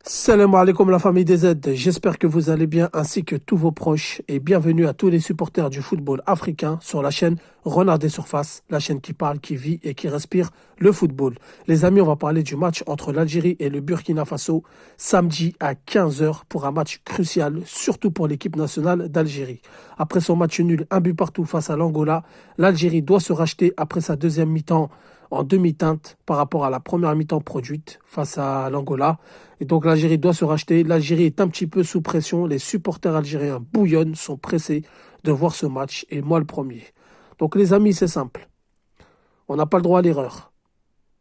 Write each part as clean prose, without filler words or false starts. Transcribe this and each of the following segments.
Salam alaikum la famille des Z, j'espère que vous allez bien ainsi que tous vos proches et bienvenue à tous les supporters du football africain sur la chaîne Renard des Surfaces, la chaîne qui parle, qui vit et qui respire le football. Les amis, on va parler du match entre l'Algérie et le Burkina Faso samedi à 15 heures pour un match crucial, surtout pour l'équipe nationale d'Algérie. Après son match nul, un but partout face à l'Angola, l'Algérie doit se racheter après sa deuxième mi-temps en demi-teinte par rapport à la première mi-temps produite face à l'Angola. Et donc l'Algérie doit se racheter. L'Algérie est un petit peu sous pression. Les supporters algériens bouillonnent, sont pressés de voir ce match. Et moi le premier. Donc les amis, c'est simple. On n'a pas le droit à l'erreur.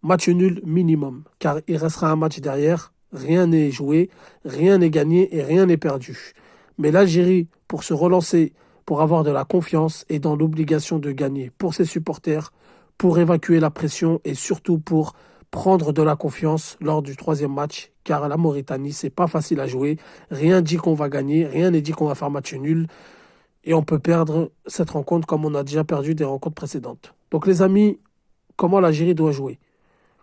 Match nul minimum. Car il restera un match derrière. Rien n'est joué, rien n'est gagné et rien n'est perdu. Mais l'Algérie, pour se relancer, pour avoir de la confiance, est dans l'obligation de gagner pour ses supporters, pour évacuer la pression et surtout pour prendre de la confiance lors du troisième match, car la Mauritanie, c'est pas facile à jouer. Rien dit qu'on va gagner, rien n'est dit qu'on va faire match nul, et on peut perdre cette rencontre comme on a déjà perdu des rencontres précédentes. Donc les amis, comment l'Algérie doit jouer?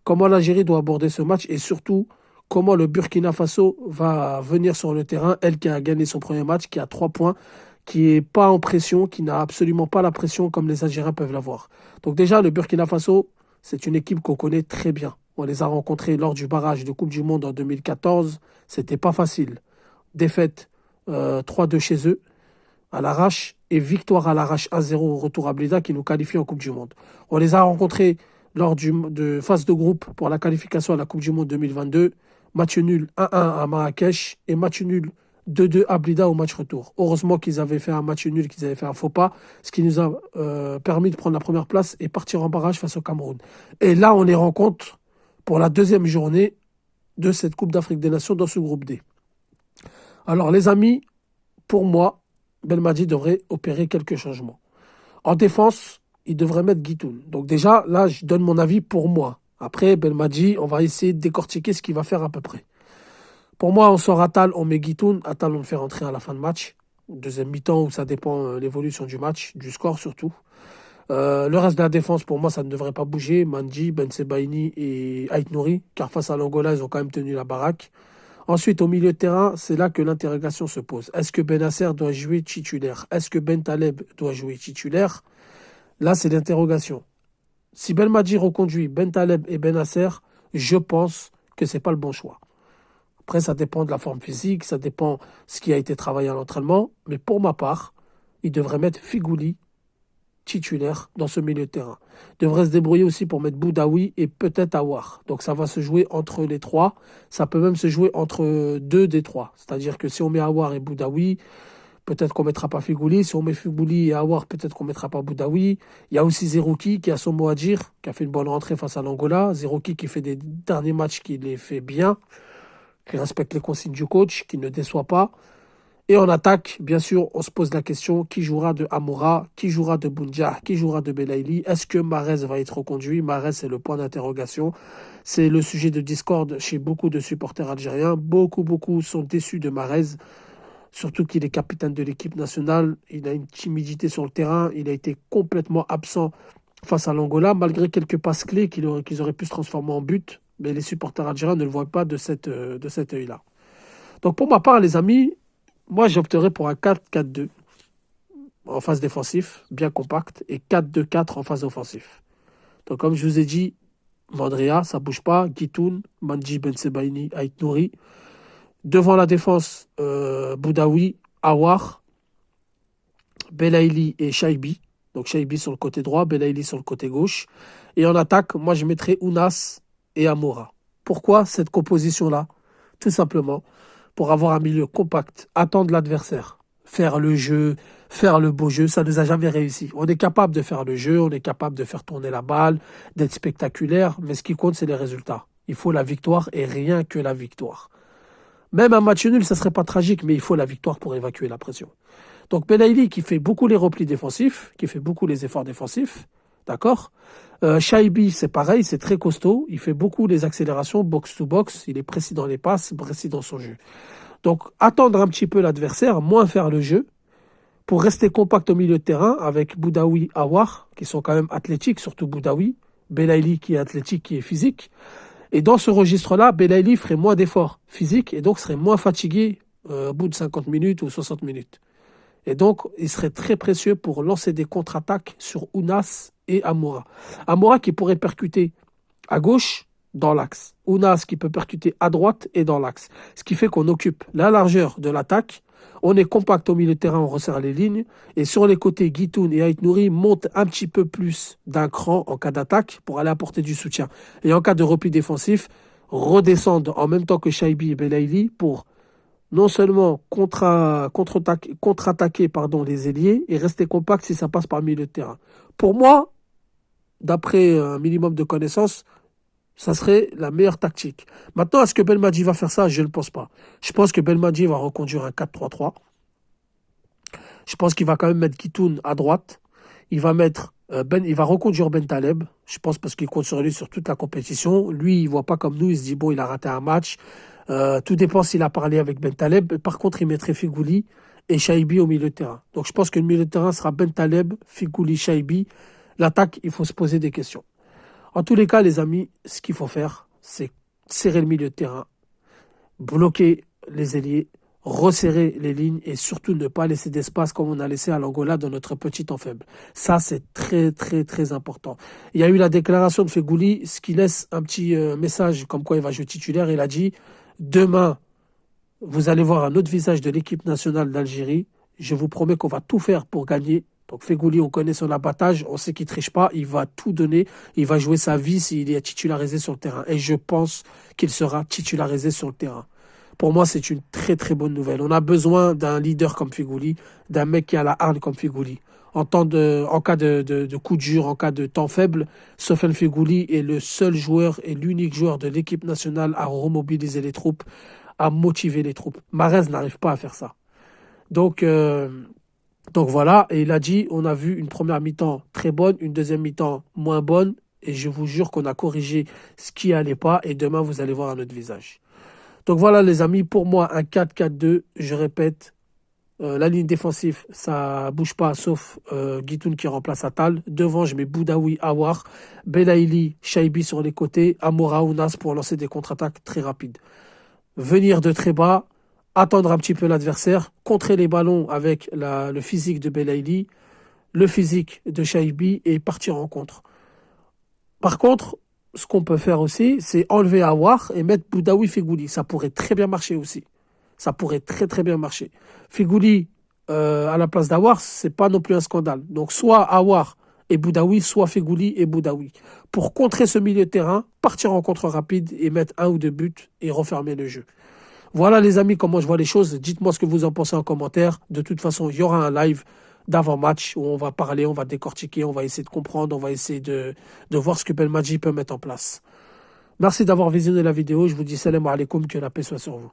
Comment l'Algérie doit aborder ce match et surtout comment le Burkina Faso va venir sur le terrain, elle qui a gagné son premier match, qui a 3 points, qui n'est pas en pression, qui n'a absolument pas la pression comme les Algériens peuvent l'avoir. Donc déjà, le Burkina Faso, c'est une équipe qu'on connaît très bien. On les a rencontrés lors du barrage de Coupe du Monde en 2014. C'était pas facile. Défaite 3-2 chez eux, à l'arrache, et victoire à l'arrache 1-0 au retour à Blida qui nous qualifie en Coupe du Monde. On les a rencontrés lors de phase de groupe pour la qualification à la Coupe du Monde 2022. Match nul 1-1 à Marrakech et match nul 2-2 à Blida au match retour. Heureusement qu'ils avaient fait un match nul, qu'ils avaient fait un faux pas, ce qui nous a permis de prendre la première place et partir en barrage face au Cameroun. Et là, on les rencontre pour la deuxième journée de cette Coupe d'Afrique des Nations dans ce groupe D. Alors les amis, pour moi, Belmadi devrait opérer quelques changements. En défense, il devrait mettre Guitoun. Donc déjà, là, je donne mon avis pour moi. Après, Belmadi, on va essayer de décortiquer ce qu'il va faire à peu près. Pour moi, on sort Attal, on met Guitoun. Attal, on le fait rentrer à la fin de match. Deuxième mi-temps, où ça dépend de l'évolution du match, du score surtout. Le reste de la défense, pour moi, ça ne devrait pas bouger. Mandji, Ben Sebaini et Ait Nouri, car face à l'Angola, ils ont quand même tenu la baraque. Ensuite, au milieu de terrain, c'est là que l'interrogation se pose. Est-ce que Benasser doit jouer titulaire? Est-ce que Ben Taleb doit jouer titulaire? Là, c'est l'interrogation. Si Belmadi reconduit Ben Taleb et Benasser, je pense que c'est pas le bon choix. Après, ça dépend de la forme physique, ça dépend de ce qui a été travaillé à l'entraînement. Mais pour ma part, il devrait mettre Figouli titulaire dans ce milieu de terrain. Il devrait se débrouiller aussi pour mettre Boudaoui et peut-être Awar. Donc ça va se jouer entre les trois. Ça peut même se jouer entre deux des trois. C'est-à-dire que si on met Awar et Boudaoui, peut-être qu'on ne mettra pas Figouli. Si on met Figouli et Awar, peut-être qu'on ne mettra pas Boudaoui. Il y a aussi Zerouki qui a son mot à dire, qui a fait une bonne rentrée face à l'Angola. Zerouki qui fait des derniers matchs qui les fait bien, qui respecte les consignes du coach, qui ne déçoit pas. Et en attaque, bien sûr, on se pose la question, qui jouera de Amoura, qui jouera de Boundia, qui jouera de Belaïli? Est-ce que Mahrez va être reconduit? Mahrez, c'est le point d'interrogation. C'est le sujet de discorde chez beaucoup de supporters algériens. Beaucoup sont déçus de Mahrez, surtout qu'il est capitaine de l'équipe nationale. Il a une timidité sur le terrain. Il a été complètement absent face à l'Angola, malgré quelques passes clés qu'ils auraient pu se transformer en but. Mais les supporters algériens ne le voient pas de cet œil-là. Donc pour ma part, les amis, moi, j'opterais pour un 4-4-2 en phase défensif, bien compact, et 4-2-4 en phase offensif. Donc, comme je vous ai dit, Mandrea, ça bouge pas. Guitoun, Mandji, Ben Sebaini, Ait Nouri. Devant la défense, Boudaoui, Awar, Belaïli et Chaibi. Donc, Chaibi sur le côté droit, Belaïli sur le côté gauche. Et en attaque, moi, je mettrais Ounas et Amoura. Pourquoi cette composition-là? Tout simplement pour avoir un milieu compact, attendre l'adversaire, faire le jeu, faire le beau jeu, ça ne nous a jamais réussi. On est capable de faire le jeu, on est capable de faire tourner la balle, d'être spectaculaire, mais ce qui compte, c'est les résultats. Il faut la victoire et rien que la victoire. Même un match nul, ça ne serait pas tragique, mais il faut la victoire pour évacuer la pression. Donc Belaïli qui fait beaucoup les replis défensifs, qui fait beaucoup les efforts défensifs, d'accord. Chaibi, c'est pareil, c'est très costaud, il fait beaucoup les accélérations, box-to-box, il est précis dans les passes, précis dans son jeu. Donc attendre un petit peu l'adversaire, moins faire le jeu, pour rester compact au milieu de terrain avec Boudaoui, Awar, qui sont quand même athlétiques, surtout Boudaoui, Belaïli qui est athlétique, qui est physique, Et dans ce registre-là, Belaïli ferait moins d'efforts physiques et donc serait moins fatigué au bout de 50 minutes ou 60 minutes. Et donc, il serait très précieux pour lancer des contre-attaques sur Ounas et Amoura. Amoura qui pourrait percuter à gauche dans l'axe. Ounas qui peut percuter à droite et dans l'axe. Ce qui fait qu'on occupe la largeur de l'attaque. On est compact au milieu de terrain, on resserre les lignes. Et sur les côtés, Guitoun et Ait Nouri montent un petit peu plus d'un cran en cas d'attaque pour aller apporter du soutien. Et en cas de repli défensif, redescendent en même temps que Shaibi et Belaïli pour non seulement contre-attaquer les ailiers et rester compact si ça passe par le milieu de terrain. Pour moi, d'après un minimum de connaissances, ça serait la meilleure tactique. Maintenant, est-ce que Belmadi va faire ça? Je ne pense pas. Je pense que Belmadi va reconduire un 4-3-3. Je pense qu'il va quand même mettre Guitoun à droite. Il va reconduire Bentaleb. Je pense parce qu'il compte sur lui sur toute la compétition. Lui, il voit pas comme nous. Il se dit bon, il a raté un match. Tout dépend s'il a parlé avec Bentaleb. Par contre, il mettrait Figouli et Shaibi au milieu de terrain. Donc, je pense que le milieu de terrain sera Bentaleb, Figouli, Shaibi. L'attaque, il faut se poser des questions. En tous les cas, les amis, ce qu'il faut faire, c'est serrer le milieu de terrain, bloquer les ailiers, resserrer les lignes et surtout ne pas laisser d'espace comme on a laissé à l'Angola dans notre petit temps faible. Ça, c'est très, très, très important. Il y a eu la déclaration de Fegouli, ce qui laisse un petit message comme quoi il va jouer titulaire. Il a dit « Demain, vous allez voir un autre visage de l'équipe nationale d'Algérie. Je vous promets qu'on va tout faire pour gagner. » Donc Fegouli, on connaît son abattage, on sait qu'il ne triche pas, il va tout donner, il va jouer sa vie s'il est titularisé sur le terrain. Et je pense qu'il sera titularisé sur le terrain. Pour moi, c'est une très très bonne nouvelle. On a besoin d'un leader comme Fegouli, d'un mec qui a la hargne comme Fegouli. En cas de coup dur, en cas de temps faible, Sofiane Fegouli est le seul joueur et l'unique joueur de l'équipe nationale à remobiliser les troupes, à motiver les troupes. Mahrez n'arrive pas à faire ça. Donc voilà, et il a dit, on a vu une première mi-temps très bonne, une deuxième mi-temps moins bonne, et je vous jure qu'on a corrigé ce qui allait pas, et demain vous allez voir un autre visage. Donc voilà les amis, pour moi un 4-4-2, je répète, la ligne défensive, ça bouge pas, sauf Guitoun qui remplace Attal. Devant, je mets Boudaoui, Awar, Belaïli, Shaibi sur les côtés, Amoura, Ounas pour lancer des contre-attaques très rapides. Venir de très bas, attendre un petit peu l'adversaire, contrer les ballons avec le physique de Belaïli, le physique de Shaibi et partir en contre. Par contre, ce qu'on peut faire aussi, c'est enlever Awar et mettre Boudaoui Fegouli. Ça pourrait très bien marcher aussi. Ça pourrait très très bien marcher. Fegouli à la place d'Awar, c'est pas non plus un scandale. Donc soit Awar et Boudaoui, soit Fegouli et Boudaoui. Pour contrer ce milieu de terrain, partir en contre rapide et mettre 1 ou 2 buts et refermer le jeu. Voilà les amis, comment je vois les choses. Dites-moi ce que vous en pensez en commentaire. De toute façon, il y aura un live d'avant-match où on va parler, on va décortiquer, on va essayer de comprendre, on va essayer de voir ce que Belmadi peut mettre en place. Merci d'avoir visionné la vidéo. Je vous dis salam alaikum, que la paix soit sur vous.